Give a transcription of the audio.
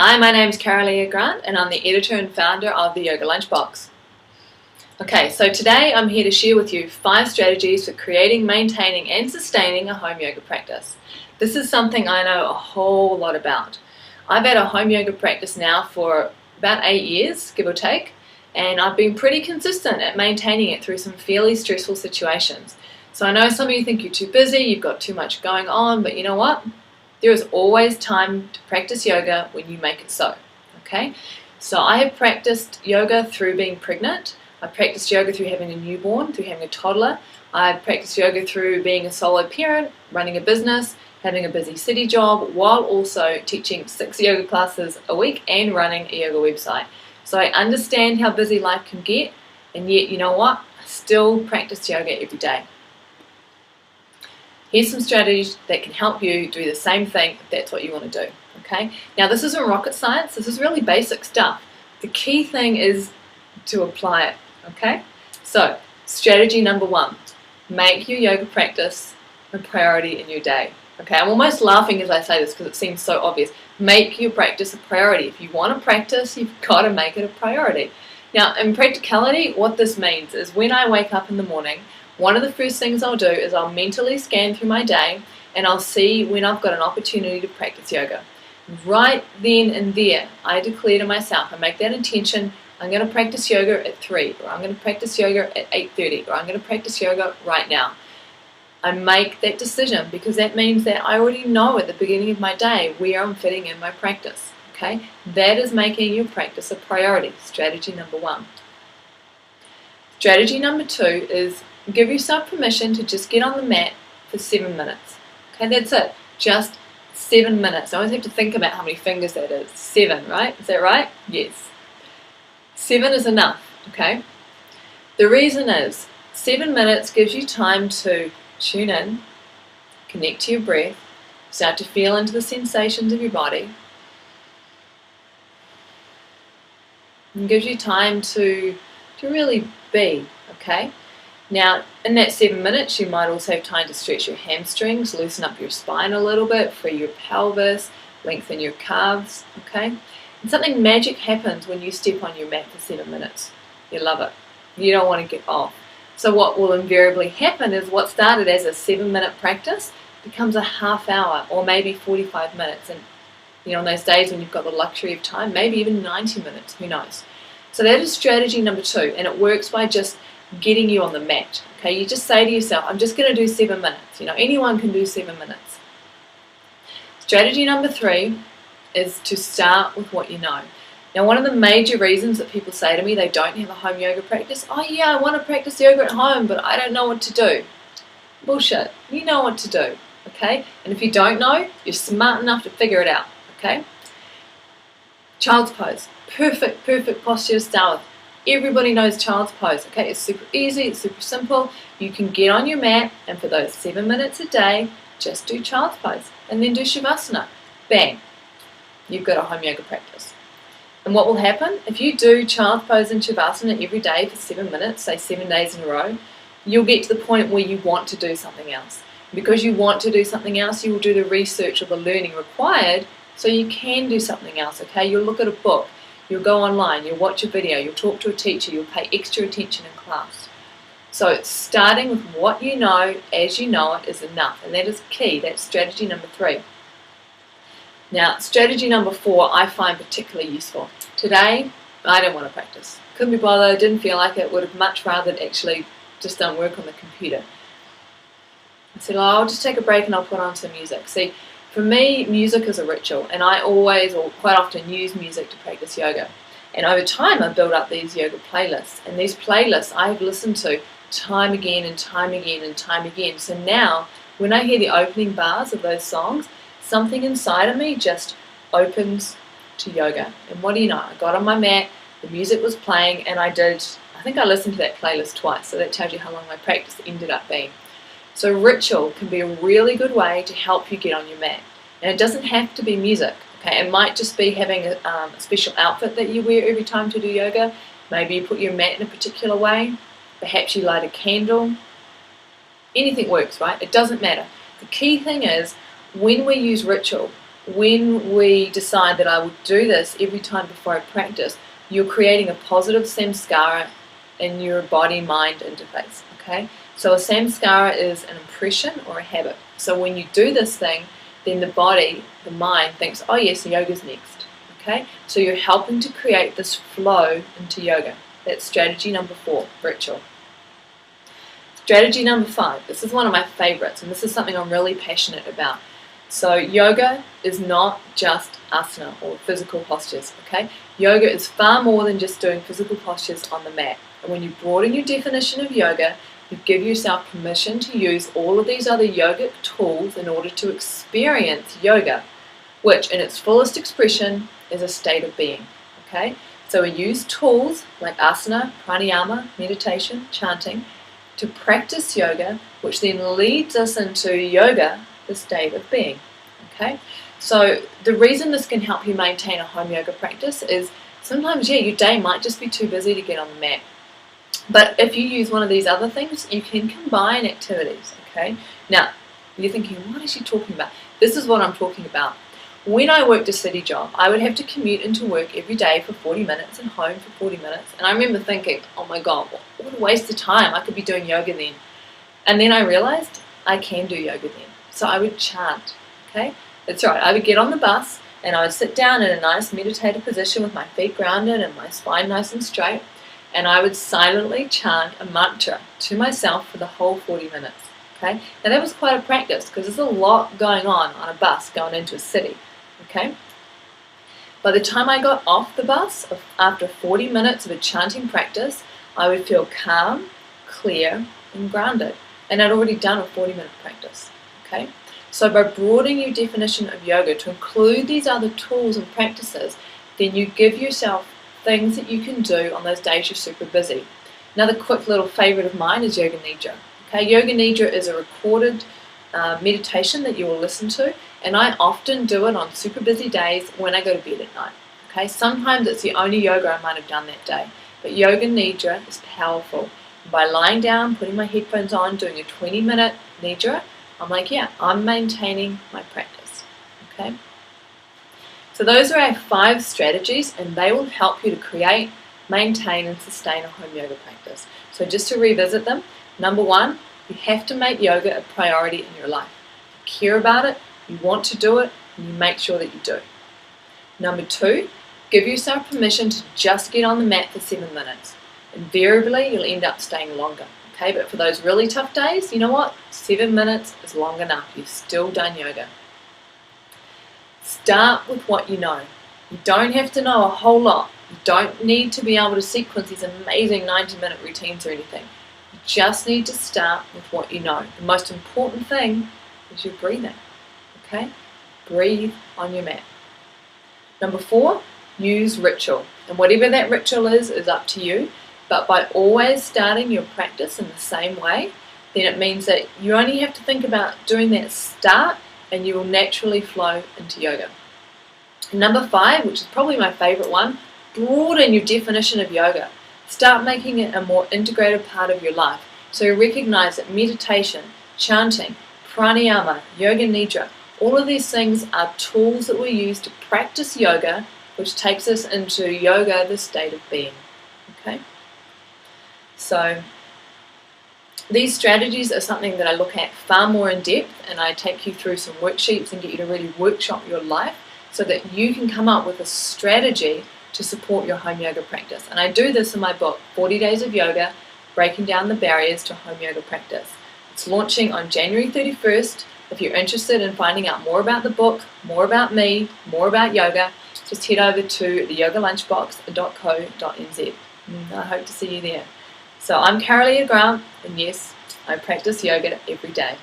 Hi, my name's Kara-Leah Grant and I'm the editor and founder of the Yoga Lunchbox. Okay, so today I'm here to share with you 5 strategies for creating, maintaining and sustaining a home yoga practice. This is something I know a whole lot about. I've had a home yoga practice now for about 8 years, give or take, and I've been pretty consistent at maintaining it through some fairly stressful situations. So I know some of you think you're too busy, you've got too much going on, but you know what? There is always time to practice yoga when you make it so. Okay? So I have practiced yoga through being pregnant. I've practiced yoga through having a newborn, through having a toddler. I've practiced yoga through being a solo parent, running a business, having a busy city job, while also teaching 6 yoga classes a week and running a yoga website. So I understand how busy life can get, and yet, you know what? I still practice yoga every day. Here's some strategies that can help you do the same thing if that's what you want to do. Okay? Now this isn't rocket science, this is really basic stuff. The key thing is to apply it. Okay? So, strategy number 1, make your yoga practice a priority in your day. Okay, I'm almost laughing as I say this because it seems so obvious. Make your practice a priority. If you want to practice, you've got to make it a priority. Now, in practicality, what this means is when I wake up in the morning, one of the first things I'll do is I'll mentally scan through my day and I'll see when I've got an opportunity to practice yoga. Right then and there, I declare to myself, I make that intention, I'm going to practice yoga at 3, or I'm going to practice yoga at 8:30, or I'm going to practice yoga right now. I make that decision because that means that I already know at the beginning of my day where I'm fitting in my practice. Okay? That is making your practice a priority. Strategy number 1. Strategy number 2 is give yourself permission to just get on the mat for 7 minutes. Okay, that's it. Just 7 minutes. I always have to think about how many fingers that is. 7, right? Is that right? Yes. 7 is enough, okay? The reason is 7 minutes gives you time to tune in, connect to your breath, start to feel into the sensations of your body, and gives you time to really be, okay? Now, in that 7 minutes, you might also have time to stretch your hamstrings, loosen up your spine a little bit, free your pelvis, lengthen your calves, okay? And something magic happens when you step on your mat for 7 minutes. You love it. You don't want to get off. So what will invariably happen is what started as a 7-minute practice becomes a half hour or maybe 45 minutes. And you know, on those days when you've got the luxury of time, maybe even 90 minutes, who knows. So that is strategy number 2, and it works by just getting you on the mat. Okay, you just say to yourself, I'm just going to do 7 minutes. You know, anyone can do 7 minutes. Strategy number 3 is to start with what you know. Now, one of the major reasons that people say to me they don't have a home yoga practice, oh yeah, I want to practice yoga at home, but I don't know what to do. Bullshit. You know what to do, okay? And if you don't know, you're smart enough to figure it out, okay? Child's pose. Perfect posture to start with. Everybody knows child's pose, okay? It's super easy, it's super simple. You can get on your mat, and for those 7 minutes a day, just do child's pose, and then do shavasana. Bang. You've got a home yoga practice. And what will happen, if you do child's pose and shavasana every day for 7 minutes, say 7 days in a row, you'll get to the point where you want to do something else. Because you want to do something else, you will do the research or the learning required so you can do something else, okay? You'll look at a book, you'll go online, you'll watch a video, you'll talk to a teacher, you'll pay extra attention in class. So starting with what you know as you know it is enough, and that is key. That's strategy number 3. Now, strategy number 4 I find particularly useful. Today, I don't want to practice. Couldn't be bothered, didn't feel like it, would have much rather actually just done work on the computer. I said, oh, I'll just take a break and I'll put on some music. See, for me, music is a ritual, and I always or quite often use music to practice yoga. And over time, I've built up these yoga playlists, and these playlists I've listened to time again and time again and time again. So now, when I hear the opening bars of those songs, something inside of me just opens to yoga. And what do you know? I got on my mat, the music was playing, and I think I listened to that playlist twice, so that tells you how long my practice ended up being. So ritual can be a really good way to help you get on your mat. And it doesn't have to be music. Okay? It might just be having a special outfit that you wear every time to do yoga. Maybe you put your mat in a particular way. Perhaps you light a candle. Anything works, right? It doesn't matter. The key thing is when we use ritual, when we decide that I will do this every time before I practice, you're creating a positive samskara in your body-mind interface, okay? So a samskara is an impression or a habit. So when you do this thing, then the body, the mind, thinks, oh yes, yoga's next, okay? So you're helping to create this flow into yoga. That's strategy number 4, ritual. Strategy number 5, this is one of my favorites, and this is something I'm really passionate about. So yoga is not just asana or physical postures, okay? Yoga is far more than just doing physical postures on the mat. And when you broaden your definition of yoga, you give yourself permission to use all of these other yogic tools in order to experience yoga, which in its fullest expression is a state of being, okay? So we use tools like asana, pranayama, meditation, chanting, to practice yoga, which then leads us into yoga, the state of being, okay? So the reason this can help you maintain a home yoga practice is sometimes, yeah, your day might just be too busy to get on the mat. But if you use one of these other things, you can combine activities, okay? Now, you're thinking, what is she talking about? This is what I'm talking about. When I worked a city job, I would have to commute into work every day for 40 minutes and home for 40 minutes. And I remember thinking, oh my God, what a waste of time. I could be doing yoga then. And then I realized I can do yoga then. So I would chant, okay? That's right. I would get on the bus and I would sit down in a nice meditative position with my feet grounded and my spine nice and straight. And I would silently chant a mantra to myself for the whole 40 minutes, okay? Now that was quite a practice because there's a lot going on a bus going into a city, okay? By the time I got off the bus, after 40 minutes of a chanting practice, I would feel calm, clear, and grounded. And I'd already done a 40-minute practice, okay? So by broadening your definition of yoga to include these other tools and practices, then you give yourself things that you can do on those days you're super busy. Another quick little favorite of mine is Yoga Nidra. Okay, Yoga Nidra is a recorded meditation that you will listen to, and I often do it on super busy days when I go to bed at night. Okay, sometimes it's the only yoga I might have done that day, but Yoga Nidra is powerful. By lying down, putting my headphones on, doing a 20-minute Nidra, I'm like, yeah, I'm maintaining my practice. Okay. So those are our 5 strategies, and they will help you to create, maintain, and sustain a home yoga practice. So just to revisit them, number 1, you have to make yoga a priority in your life. You care about it, you want to do it, and you make sure that you do. Number 2, give yourself permission to just get on the mat for 7 minutes. Invariably, you'll end up staying longer. Okay, but for those really tough days, you know what? 7 minutes is long enough. You've still done yoga. Start with what you know. You don't have to know a whole lot. You don't need to be able to sequence these amazing 90-minute routines or anything. You just need to start with what you know. The most important thing is your breathing. Okay? Breathe on your mat. Number 4, use ritual. And whatever that ritual is up to you. But by always starting your practice in the same way, then it means that you only have to think about doing that start and you will naturally flow into yoga. Number 5, which is probably my favorite one, broaden your definition of yoga. Start making it a more integrated part of your life. So you recognize that meditation, chanting, pranayama, yoga nidra, all of these things are tools that we use to practice yoga, which takes us into yoga, the state of being. Okay? So these strategies are something that I look at far more in depth, and I take you through some worksheets and get you to really workshop your life so that you can come up with a strategy to support your home yoga practice. And I do this in my book, 40 Days of Yoga, Breaking Down the Barriers to Home Yoga Practice. It's launching on January 31st. If you're interested in finding out more about the book, more about me, more about yoga, just head over to theyogalunchbox.co.nz. I hope to see you there. So I'm Kara-Leah Grant, and yes, I practice yoga every day.